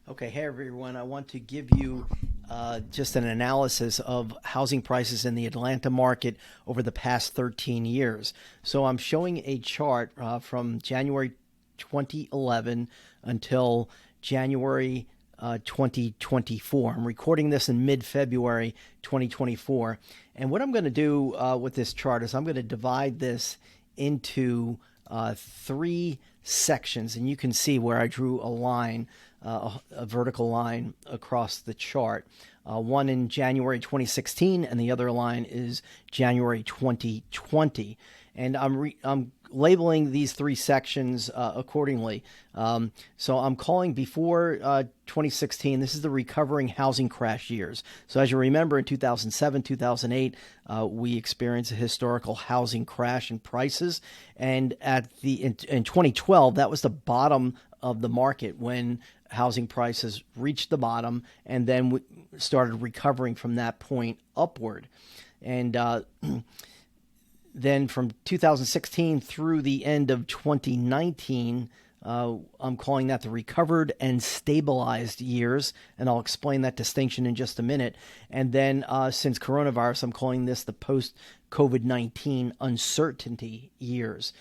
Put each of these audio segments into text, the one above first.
Okay, hey everyone. I want to give you just an analysis of housing prices in the Atlanta market over the past 13 years. So I'm showing a chart from January 2011 until January 2024. I'm recording this in mid-February 2024. And what I'm going to do with this chart is I'm going to divide this into three sections. And you can see where I drew a line, a vertical line across the chart. One in January 2016, and the other line is January 2020. And I'm labeling these three sections accordingly. So I'm calling before 2016, this is the recovering housing crash years. So as you remember, in 2007, 2008, we experienced a historical housing crash in prices. And in 2012, that was the bottom of the market when housing prices reached the bottom and then started recovering from that point upward. And then from 2016 through the end of 2019, I'm calling that the recovered and stabilized years, and I'll explain that distinction in just a minute. And then since coronavirus, I'm calling this the post-COVID-19 uncertainty years.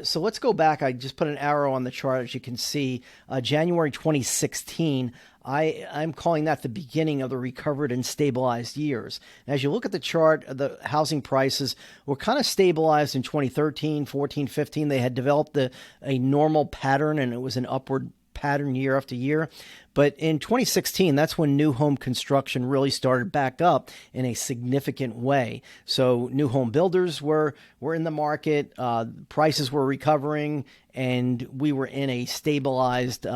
So let's go back. I just put an arrow on the chart, as you can see. January 2016, I'm calling that the beginning of the recovered and stabilized years. And as you look at the chart, the housing prices were kind of stabilized in 2013, 14, 15. They had developed a normal pattern, and it was an upward pattern year after year. But in 2016, that's when new home construction really started back up in a significant way. So new home builders were in the market, prices were recovering, and we were in a stabilized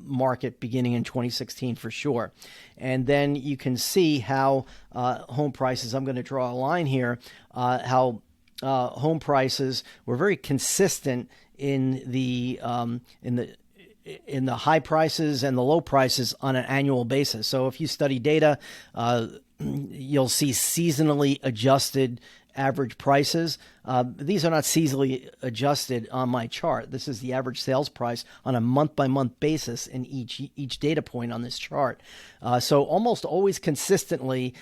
market beginning in 2016 for sure. And then you can see how home prices, I'm going to draw a line here, how home prices were very consistent in the high prices and the low prices on an annual basis. So if you study data, you'll see seasonally adjusted average prices. These are not seasonally adjusted on my chart. This is the average sales price on a month-by-month basis in each data point on this chart. So almost always consistently,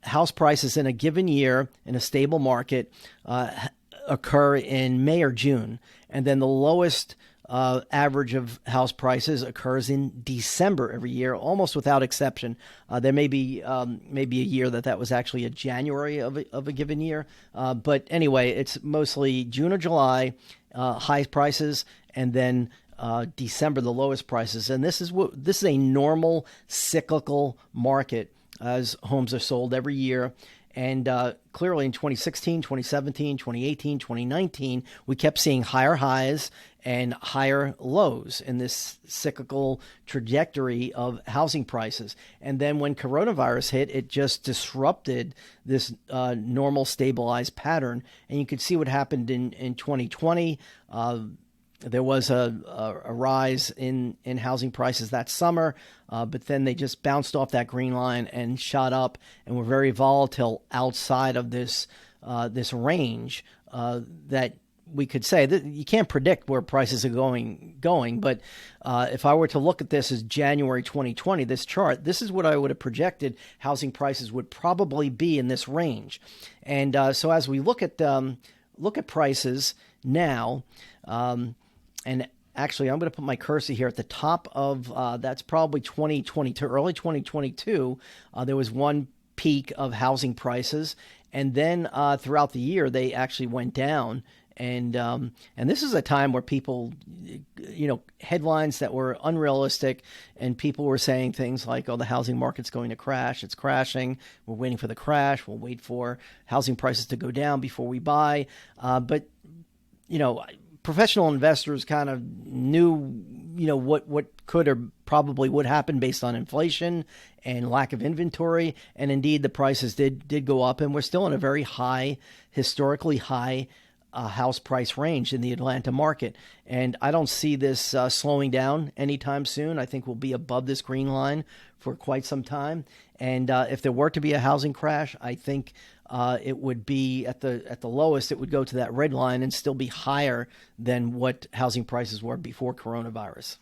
house prices in a given year in a stable market occur in May or June. And then the lowest average of house prices occurs in December every year, almost without exception. There may be maybe a year that was actually a January of a given year. But anyway, it's mostly June or July, high prices, and then December, the lowest prices. And this is a normal cyclical market as homes are sold every year. And clearly in 2016, 2017, 2018, 2019, we kept seeing higher highs and higher lows in this cyclical trajectory of housing prices. And then when coronavirus hit, it just disrupted this normal stabilized pattern. And you could see what happened in 2020. There was a rise in housing prices that summer, but then they just bounced off that green line and shot up and were very volatile outside of this range that we could say that you can't predict where prices are going. But if I were to look at this as January 2020, this chart, this is what I would have projected housing prices would probably be in this range. And so as we look at prices now, and actually, I'm going to put my cursor here at the top of that's probably 2022, early 2022. There was one peak of housing prices, and then throughout the year they actually went down. And this is a time where people, headlines that were unrealistic, and people were saying things like, "Oh, the housing market's going to crash. It's crashing. We're waiting for the crash. We'll wait for housing prices to go down before we buy." But professional investors kind of knew, what could or probably would happen based on inflation and lack of inventory. And indeed, the prices did go up, and we're still in a very high, historically high house price range in the Atlanta market. And I don't see this slowing down anytime soon. I think we'll be above this green line for quite some time. And if there were to be a housing crash, I think it would be at the lowest, it would go to that red line and still be higher than what housing prices were before coronavirus.